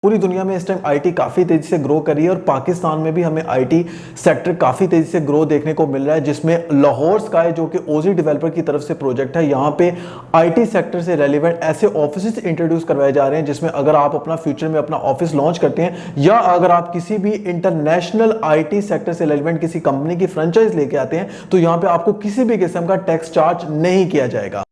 पूरी दुनिया में इस टाइम आईटी काफ़ी तेज़ी से ग्रो कर रही है और पाकिस्तान में भी हमें आईटी सेक्टर काफ़ी तेज़ी से ग्रो देखने को मिल रहा है, जिसमें लाहौर स्काई जो कि ओजी डेवलपर की तरफ से प्रोजेक्ट है, यहाँ पे आईटी सेक्टर से रेलिवेंट ऐसे ऑफिस इंट्रोड्यूस करवाए जा रहे हैं जिसमें अगर आप अपना फ्यूचर में अपना ऑफिस लॉन्च करते हैं या अगर आप किसी भी इंटरनेशनल आईटी सेक्टर से रेलिवेंट किसी कंपनी की फ्रेंचाइज लेके आते हैं तो यहाँ पे आपको किसी भी किस्म का टैक्स चार्ज नहीं किया जाएगा।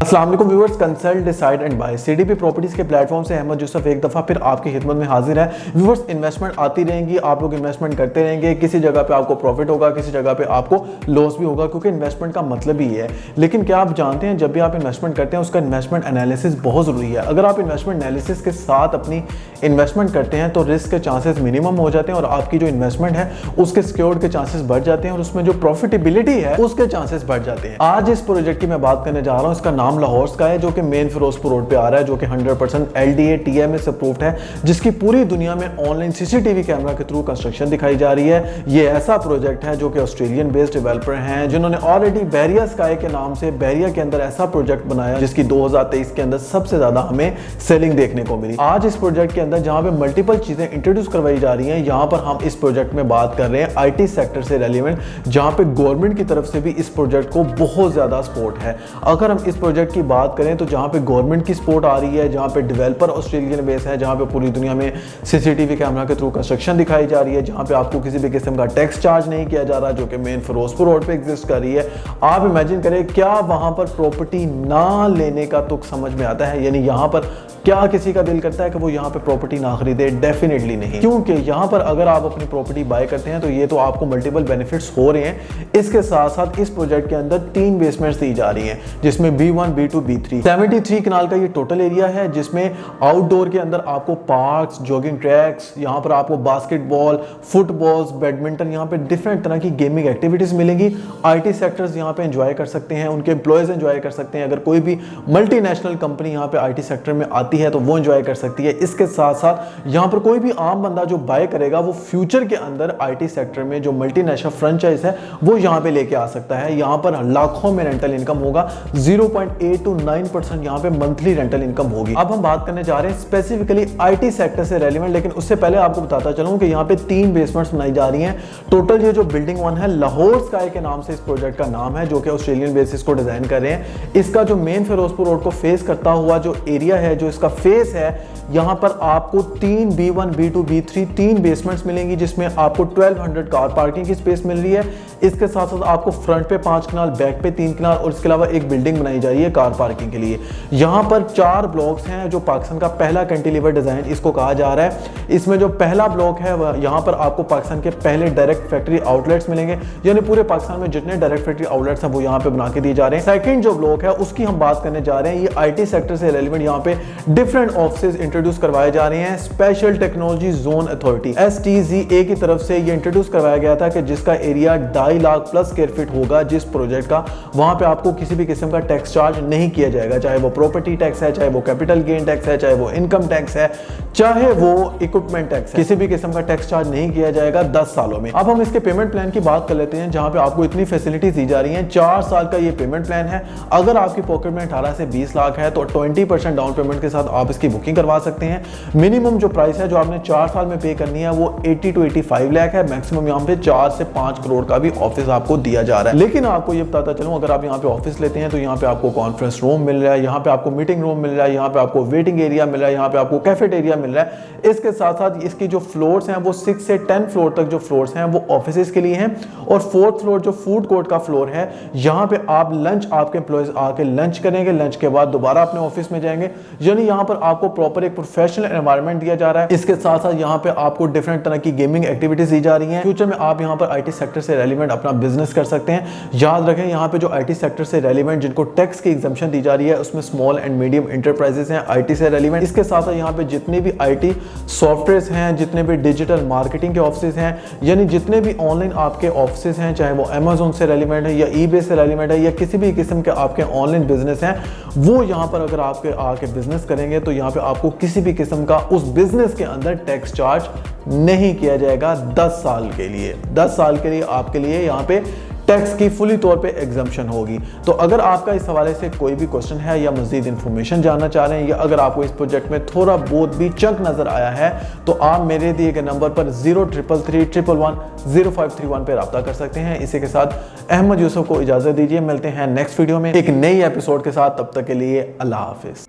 अस्सलाम वालेकुम viewers, consult decide and buy CDP properties के प्लेटफॉर्म से अहमद यूसुफ एक दफ़ा फिर आपकी खिदमत में हाजिर है। व्यूअर्स, इन्वेस्टमेंट आती रहेंगी, आप लोग इन्वेस्टमेंट करते रहेंगे, किसी जगह पे आपको प्रॉफिट होगा, किसी जगह पे आपको लॉस भी होगा, क्योंकि इन्वेस्टमेंट का मतलब ही है। लेकिन क्या आप जानते हैं, जब भी आप इन्वेस्टमेंट करते हैं उसका इन्वेस्टमेंट एनालिसिस बहुत ज़रूरी है। अगर आप इन्वेस्टमेंट एनालिसिस के साथ अपनी इन्वेस्टमेंट करते हैं तो रिस्क के चांसेस मिनिमम हो जाते हैं और आपकी जो इन्वेस्टमेंट है उसके सिक्योर्ड के चांसेस बढ़ जाते हैं और उसमें जो प्रॉफिटेबिलिटी है उसके चांसेस बढ़ जाते हैं। आज इस प्रोजेक्ट की मैं बात करने जा रहा हूँ, इसका नाम लाहौर स्काई है, जो कि मेन फिरोजपुर रोड पे आ रहा है, जो कि 100% LDA TMS अप्रूव्ड है, जिसकी पूरी दुनिया में ऑनलाइन CCTV कैमरा के थ्रू कंस्ट्रक्शन दिखाई जा रही है। ये ऐसा प्रोजेक्ट है जो कि ऑस्ट्रेलियन बेस्ड डेवलपर हैं जिन्होंने ऑलरेडी बैरिया स्काई के नाम से बैरिया के अंदर ऐसा प्रोजेक्ट बनाया जिसकी 2023 के अंदर सबसे ज्यादा हमें सेलिंग देखने को मिली। आज इस प्रोजेक्ट के अंदर जहां पे मल्टीपल चीजें इंट्रोड्यूस करवाई जा रही हैं, यहां पर हम इस प्रोजेक्ट में बात कर रहे हैं IT सेक्टर से रेलिवेंट, जहां पे गवर्नमेंट की तरफ से भी इस प्रोजेक्ट को बहुत ज्यादा सपोर्ट है। अगर हम इस प्रोजेक्ट की बात करें तो जहां पे गवर्नमेंट की सपोर्ट आ रही है, जहां पे डेवलपर ऑस्ट्रेलियन बेस है, जहां पे पूरी दुनिया में CCTV कैमरा के थ्रू कंस्ट्रक्शन दिखाई जा रही है, जहां पे आपको किसी भी किस्म का टैक्स चार्ज नहीं किया जा रहा, जो कि मेन फिरोजपुर रोड पे एग्जिस्ट कर रही है। आप इमेजिन करें, क्या वहां पर प्रॉपर्टी ना लेने का तुक समझ में आता है? यानी यहां पर क्या किसी का दिल करता है कि वो यहाँ पे प्रॉपर्टी ना खरीदे? डेफिनेटली नहीं, क्योंकि यहाँ पर अगर आप अपनी प्रॉपर्टी बाय करते हैं तो ये तो आपको मल्टीपल बेनिफिट्स हो रहे हैं। इसके साथ साथ इस प्रोजेक्ट के अंदर 3 बेसमेंट्स दी जा रही हैं, जिसमें B1 B2 B3 73 कनाल का ये टोटल एरिया है, जिसमें आउटडोर के अंदर आपको पार्क्स, जॉगिंग ट्रैक्स, यहाँ पर आपको बास्केटबॉल, फुटबॉल्स, बैडमिंटन, यहाँ पे डिफरेंट तरह की गेमिंग एक्टिविटीज मिलेंगी। IT सेक्टर्स यहाँ पे एंजॉय कर सकते हैं, उनके एम्प्लॉयज एंजॉय कर सकते हैं। अगर कोई भी मल्टीनेशनल कंपनी यहाँ पे IT सेक्टर में आती है तो वो एंजॉय कर सकती है। इसके साथ साथ यहाँ पर कोई भी आम बंदा जो बाय करेगा वो फ्यूचर के अंदर IT सेक्टर में जो मल्टीनेशनल फ्रेंचाइज है वो यहाँ पे लेके आ सकता है। यहाँ पर लाखों में रेंटल इनकम होगा, 0.8 to 9% यहाँ पे मंथली रेंटल इनकम होगी। अब हम बात करने जा रहे हैं स्पेसिफिकली IT सेक्टर से रेलिवेंट, लेकिन उससे पहले आपको बताता चलूं कि यहाँ पे 3 बेसमेंट्स बनाई जा रही हैं। टोटल ये जो बिल्डिंग 1 है, लाहौर स्काई के नाम से इस प्रोजेक्ट का नाम है, जो कि ऑस्ट्रेलियन बेसिस को डिजाइन कर रहे हैं। इसका जो मेन फिरोजपुर रोड को फेस करता हुआ जो एरिया है, जो इसका फेस है, यहां पर आपको 3 B1 B2 B3 3 बेसमेंट्स मिलेंगी, जिसमें आपको 1200 कार पार्किंग की स्पेस मिल रही है। इसके साथ साथ आपको फ्रंट पे 5 कनाल, बैक पे 3 कनाल और इसके अलावा एक बिल्डिंग बनाई जा रही है कार पार्किंग के लिए। यहां पर 4 ब्लॉक्स हैं, जो पाकिस्तान का पहला कैंटिलीवर डिजाइन इसको कहा जा रहा है। इसमें जो पहला ब्लॉक है यहां पर आपको पाकिस्तान के पहले डायरेक्ट फैक्ट्री आउटलेट्स मिलेंगे, यानी पूरे पाकिस्तान में जितने डायरेक्ट फैक्ट्री आउटलेट्स हैं वो यहां पे बना के दिए जा रहे हैं। सेकंड जो ब्लॉक है उसकी हम बात करने जा रहे हैं, ये IT सेक्टर से रेलिवेंट यहाँ पे डिफरेंट ऑफिसेज इंट्रोड्यूस करवाए जा रहे हैं। Special technology zone authority STZA की तरफ से ये इंट्रोड्यूस करवाया गया था कि जिसका area 2.5 lakh plus square feet होगा जिस प्रोजेक्ट का, वहां पे आपको किसी भी किस्म का टैक्स चार्ज नहीं किया जाएगा, चाहे वो प्रॉपर्टी टैक्स है, चाहे वो कैपिटल गेन टैक्स है, चाहे वो इनकम टैक्स है, चाहे वो इक्विपमेंट टैक्स है, किसी भी किस्म का टैक्स चार्ज नहीं किया जाएगा 10 सालों में। अब हम इसके पेमेंट प्लान की बात कर लेते हैं, जहां पे आपको इतनी फैसिलिटीज दी जा रही हैं। 4 साल का ये पेमेंट प्लान है। अगर आपकी पॉकेट में 18 से 20 लाख है तो 20% डाउन पेमेंट के साथ आप इसकी बुकिंग करवा सकते हैं। मिनिमम जो प्राइस है जो आपने 4 साल में पे करनी है वो 80 to 85 लाख है। मैक्सिमम यहाँ पे 4 से 5 करोड़ का भी ऑफिस आपको दिया जा रहा है। लेकिन आपको ये बताता चलूं, अगर आप यहाँ पे ऑफिस लेते हैं तो यहाँ पे आपको कॉन्फ्रेंस रूम मिल रहा है, यहाँ पे आपको मीटिंग रूम मिल रहा है, यहाँ पे आपको वेटिंग एरिया मिल रहा है, यहाँ पे आपको कैफेटेरिया मिल रहा है। इसके साथ साथ इसकी जो फ्लोर्स हैं वो 6 से 10 फ्लोर तक जो फ्लोर्स हैं वो ऑफिस के लिए हैं, और 4th फ्लोर जो फूड कोर्ट का फ्लोर है, यहाँ पे आप लंच, आपके एम्प्लॉयज आके लंच करेंगे, लंच के बाद दोबारा अपने ऑफिस में जाएंगे, यानी यहाँ पर आपको प्रॉपर एक प्रोफेशनल एनवायरनमेंट दिया जा रहा है। इसके साथ साथ यहाँ पे आपको डिफरेंट तरह की गेमिंग एक्टिविटीज दी जा रही हैं। फ्यूचर में आप यहाँ पर IT सेक्टर से रेलिवेंट अपना बिजनेस कर सकते हैं। याद रखें, यहाँ पे जो IT सेक्टर से रेलिवेंट जिनको टैक्स की एग्जाम्पशन दी जा रही है उसमें स्मॉल एंड मीडियम एंटरप्राइजेस हैं आईटी से रेलिवेंट। इसके साथ यहाँ पे जितने भी आईटी सॉफ्टवेयर हैं, जितने भी डिजिटल मार्केटिंग के ऑफिस हैं, यानी जितने भी ऑनलाइन आपके ऑफिस हैं, चाहे वो अमेजोन से रेलिवेंट है या ईबे से रेलिवेंट है या किसी भी किस्म के आपके ऑनलाइन बिजनेस हैं, वो यहाँ पर अगर आपके आके बिजनेस करेंगे तो यहाँ पे आपको किसी भी किस्म का उस बिजनेस के अंदर टैक्स चार्ज नहीं किया जाएगा 10 साल के लिए। 10 साल के लिए आपके लिए यहाँ पे टैक्स की फुली तौर पे एग्जम्पशन होगी। तो अगर आपका इस हवाले से कोई भी क्वेश्चन है या मजीद इंफॉर्मेशन जानना चाह रहे हैं या अगर आपको इस प्रोजेक्ट में थोड़ा बहुत भी चंक नजर आया है तो आप मेरे दिए गए नंबर पर 0333110531 पे रब्ता कर सकते हैं। इसी के साथ अहमद यूसुफ को इजाजत दीजिए, मिलते हैं नेक्स्ट वीडियो में एक नई एपिसोड के साथ। तब तक के लिए अल्लाह हाफिज।